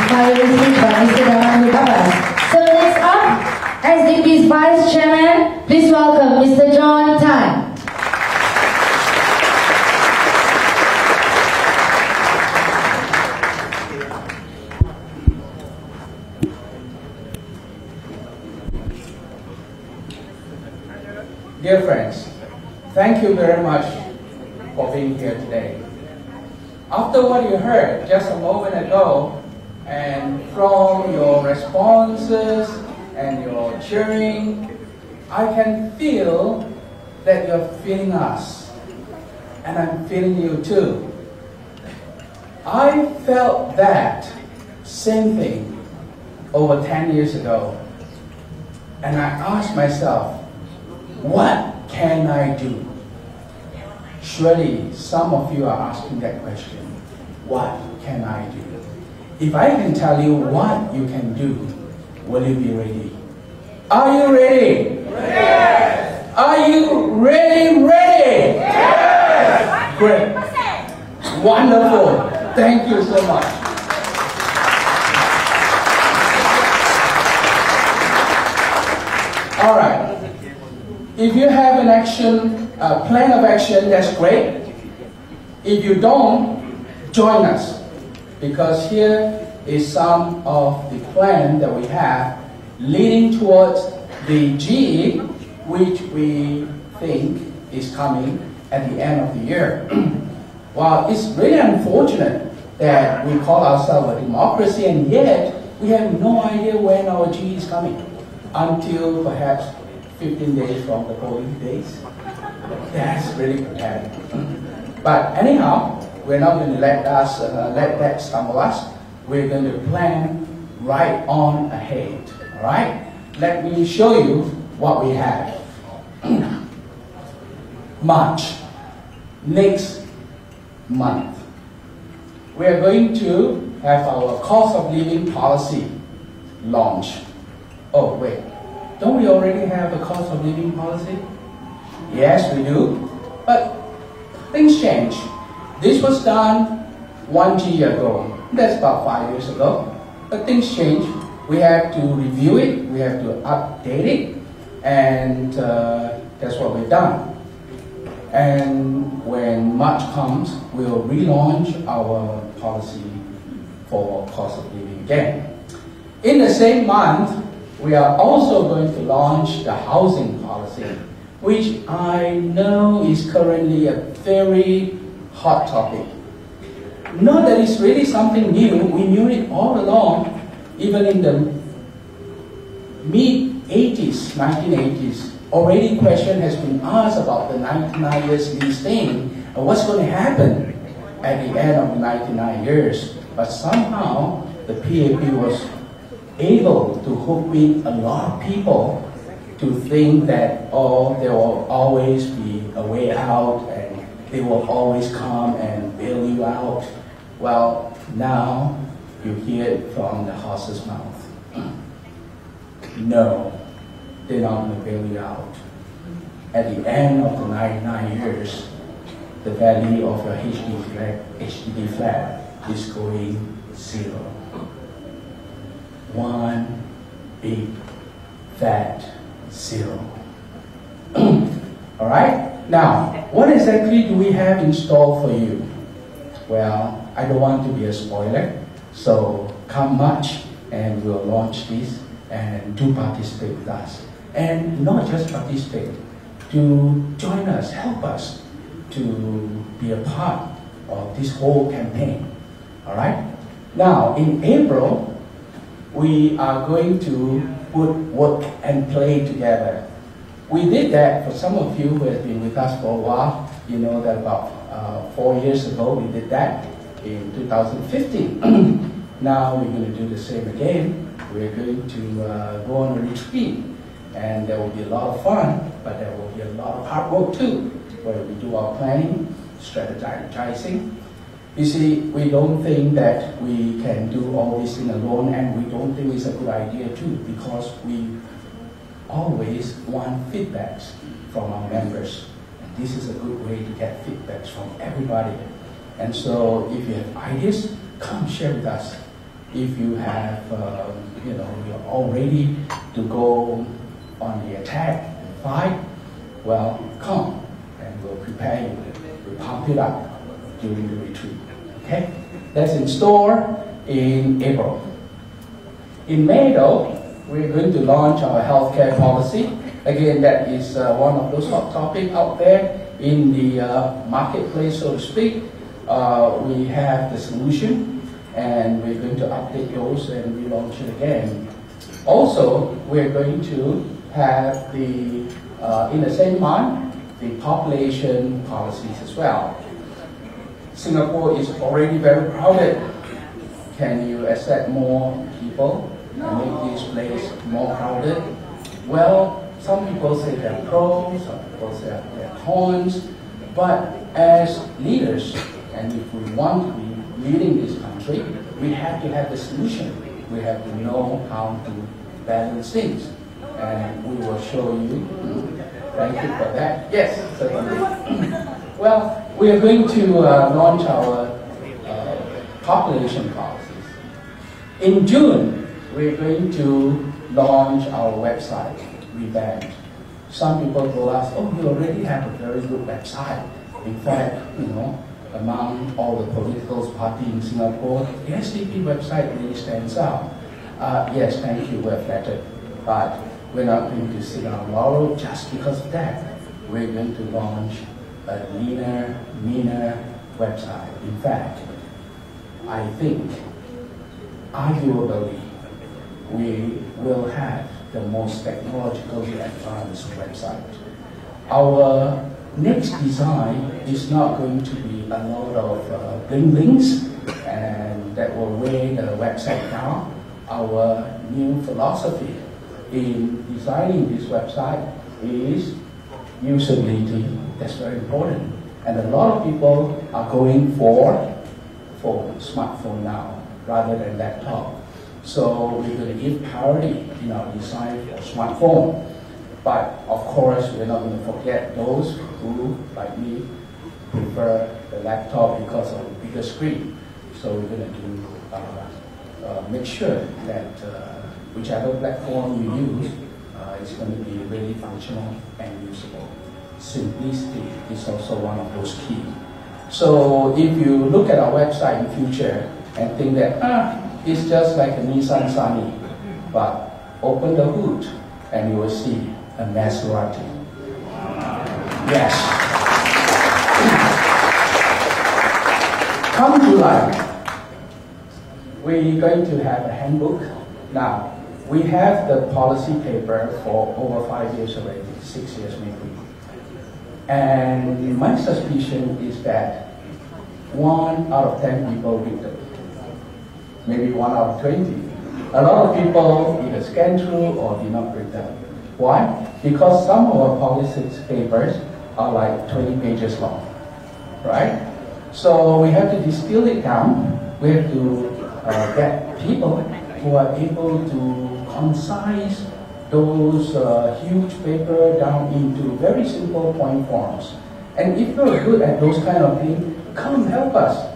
tirelessly by Mr. Daman Abbas. So next up, SDP's Vice Chairman, please welcome Mr. John Tan. Dear friends, thank you very much for being here today. After what you heard just a moment ago, and from your responses and your cheering, I can feel that you're feeling us, and I'm feeling you too. I felt that same thing over 10 years ago, and I asked myself, what can I do? Surely some of you are asking that question. What can I do? If I can tell you what you can do, will you be ready? Are you ready? Yes! Are you ready? Yes! Great. Wonderful. Thank you so much. All right. If you have an action, plan of action, that's great. If you don't, join us, because here is some of the plan that we have leading towards the GE, which we think is coming at the end of the year. Well, it's really unfortunate that we call ourselves a democracy, and yet we have no idea when our GE is coming, until perhaps 15 days from the polling days. That's really pathetic. But anyhow, we're not going to let that stumble us. We're going to plan right on ahead. All right? Let me show you what we have. March, next month, we are going to have our cost of living policy launch. Oh, wait. Don't we already have a cost of living policy? Yes, we do. But things change. This was done 1 year ago. That's about 5 years ago. But things change. We have to review it. We have to update it. And that's what we've done. And when March comes, we'll relaunch our policy for cost of living again. In the same month, we are also going to launch the housing policy, which I know is currently a very hot topic. Not that it's really something new, we knew it all along, even in the mid-80s, 1980s. Already question has been asked about the 99 years lease thing, and what's going to happen at the end of the 99 years. But somehow, the PAP was able to hook in a lot of people to think that, oh, there will always be a way out and they will always come and bail you out. Well, now you hear it from the horse's mouth. No, they're not going to bail you out. At the end of the 99 years, the value of your HDB flat is going zero. One big fat zero. All right? Now, what exactly do we have in store for you? Well, I don't want to be a spoiler, so come March and we'll launch this, and do participate with us. And not just participate, to join us, help us to be a part of this whole campaign. All right? Now, in April, we are going to put work and play together. We did that for some of you who have been with us for a while. You know that about 4 years ago we did that in 2015. Now we're going to do the same again. We're going to go on a retreat, and there will be a lot of fun, but there will be a lot of hard work too, where we do our planning, strategizing. You see, we don't think that we can do all this thing alone, and we don't think it's a good idea too, because we always want feedbacks from our members. And this is a good way to get feedbacks from everybody. And so if you have ideas, come share with us. If you have, you're all ready to go on the attack and fight, well, come and we'll prepare you. We'll pump it up during the retreat. Okay? That's in store in April. In May, though, we're going to launch our healthcare policy. Again, that is one of those hot topics out there in the marketplace, so to speak. We have the solution, and we're going to update those and relaunch it again. Also, we're going to have the, in the same month, the population policies as well. Singapore is already very crowded. Can you accept more people and make this place more crowded? Well, some people say they're pros, some people say they're cons, but as leaders, and if we want to be leading this country, we have to have the solution. We have to know how to balance things, and we will show you. Thank you for that. Yes, certainly. Well, we are going to launch our population policies. In June, we're going to launch our website, revamped. Some people told us, oh, you already have a very good website. In fact, among all the political parties in Singapore, the SDP website really stands out. Yes, thank you, we're flattered. But we're not going to sit on our laurel just because of that. We're going to launch a leaner, meaner website. In fact, I think, arguably, we will have the most technologically advanced website. Our next design is not going to be a lot of bling-blings and that will weigh the website down. Our new philosophy in designing this website is usability. That's very important. And a lot of people are going for smartphone now rather than laptop. So we're going to give priority in our design for smartphone. But of course, we're not going to forget those who, like me, prefer the laptop because of the bigger screen. So we're going to do make sure that whichever platform you use is going to be really functional and usable. Simplicity is also one of those keys. So if you look at our website in future and think that it's just like a Nissan Sunny, but open the hood and you will see a Maserati. Yes. Come July, we're going to have a handbook. Now, we have the policy paper for over 5 years already, 6 years maybe. And my suspicion is that 1 out of 10 people read them. Maybe 1 out of 20. A lot of people either scan through or do not read them. Why? Because some of our policy papers are like 20 pages long, right? So we have to distill it down. We have to get people who are able to concise those huge paper down into very simple point forms. And if you're good at those kind of things, come help us,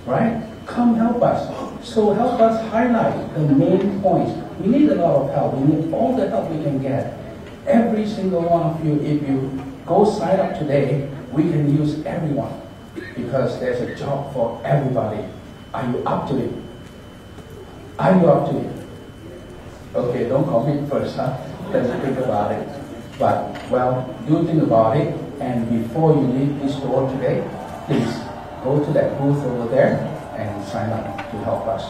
right? Come help us. So help us highlight the main points. We need a lot of help. We need all the help we can get. Every single one of you, if you go sign up today, we can use everyone because there's a job for everybody. Are you up to it? Are you up to it? Okay, don't commit first, huh? Let's think about it. But, well, do think about it, and before you leave this door today, please go to that booth over there and sign up to help us.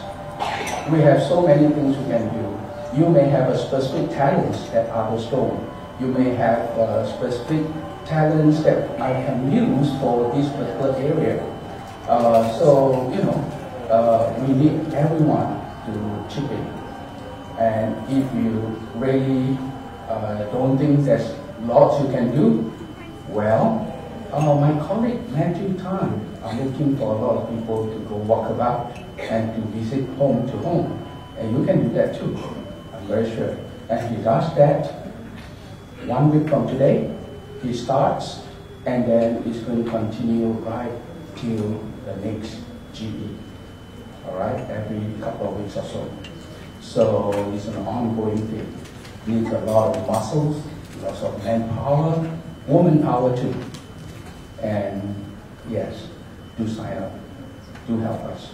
We have so many things we can do. You may have a specific talents that others don't. You may have specific talents that I can use for this particular area. So, we need everyone to chip in. And if you really don't think there's lots you can do, well, my colleague Matthew Tan are looking for a lot of people to go walk about and to visit home to home. And you can do that too, I'm very sure. And he does that 1 week from today. He starts, and then it's going to continue right till the next GP. all right, every couple of weeks or so. So it's an ongoing thing. Needs a lot of muscles, lots of manpower, woman power too. And yes, do sign up, do help us.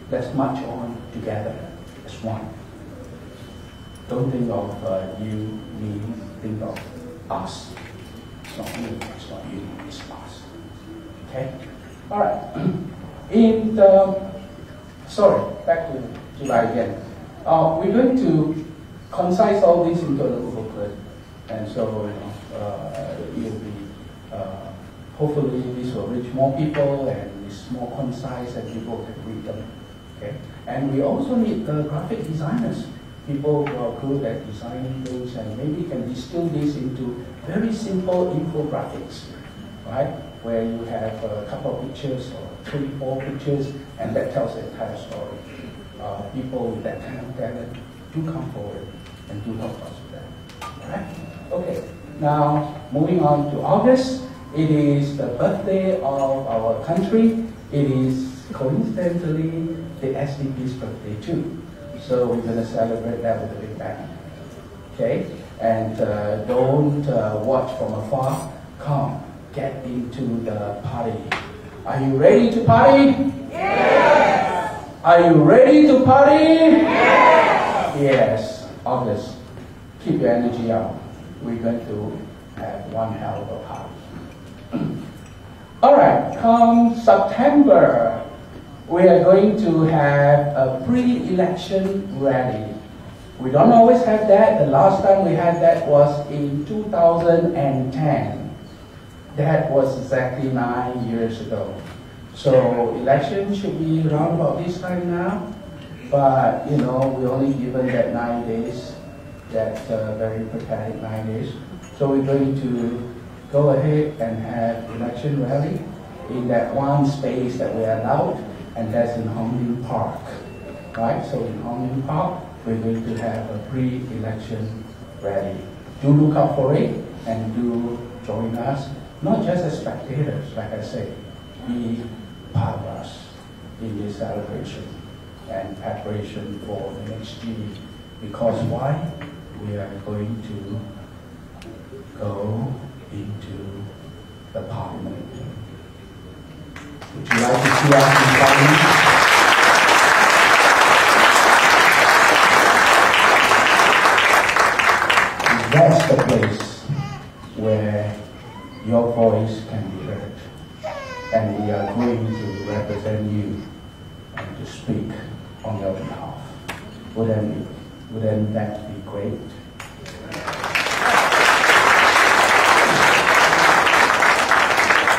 Let's march on together as one. Don't think of you, me, think of us. It's not me, it's not you, it's us. Okay? All right. Back to July again. We're going to concise all this into a little booklet, and so you'll be hopefully this will reach more people, and it's more concise, and people can read them. Okay, and we also need graphic designers, people who are good at designing things, and maybe can distill this into very simple infographics, right? Where you have a couple of pictures or 3-4 pictures, and that tells the entire story. People with that kind of talent do come forward and do help us with that. All right? Okay. Now, moving on to August, it is the birthday of our country. It is coincidentally the SDP's birthday too. So we're going to celebrate that with a big bang. Okay? And don't watch from afar. Come, get into the party. Are you ready to party? Yes! Are you ready to party? Yes! Yes. August, keep your energy up. We're going to have one hell of a party. All right, come September, we are going to have a pre-election rally. We don't always have that. The last time we had that was in 2010. That was exactly 9 years ago. So election should be around about this time now. But, you know, we're only given that 9 days, that very pathetic 9 days. So we're going to go ahead and have election rally in that one space that we are allowed, and that's in Hong Lim Park. Right? So in Hong Lim Park, we're going to have a pre-election rally. Do look out for it and do join us, not just as spectators, like I say, be part of us in this celebration and preparation for the next year. Because why? We are going to go into the parliament. Would you like to see us in parliament? That's the place where your voice can be heard. And we are going to represent you and to speak on your behalf. Wouldn't that be great?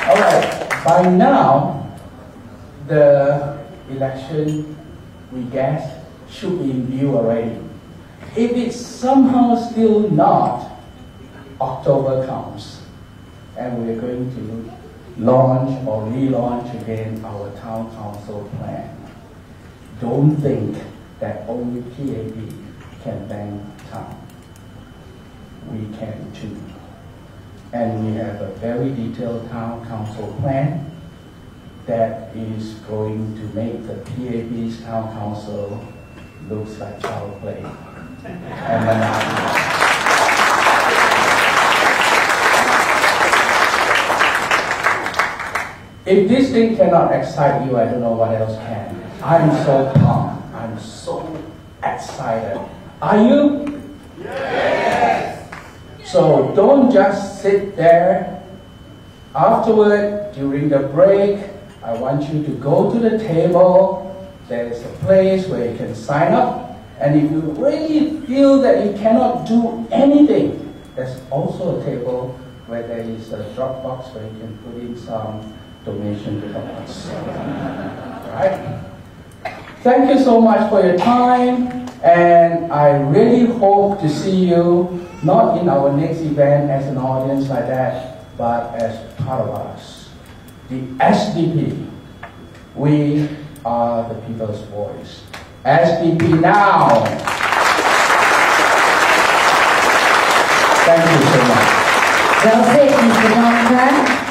All right, by now, the election, we guess, should be in view already. If it's somehow still not, October comes, and we're going to launch or relaunch again our town council plan. Don't think that only PAB can bank town. We can too. And we have a very detailed town council plan that is going to make the PAB's town council looks like child play. And then if this thing cannot excite you, I don't know what else can. I'm so pumped. I'm so excited. Are you? Yes! So don't just sit there. Afterward, during the break, I want you to go to the table. There's a place where you can sign up. And if you really feel that you cannot do anything, there's also a table where there is a drop box where you can put in some donation to help us. Right? Thank you so much for your time, and I really hope to see you not in our next event as an audience like that, but as part of us. The SDP, we are the people's voice. SDP now! Thank you so much. Well said, Mr. Jonathan.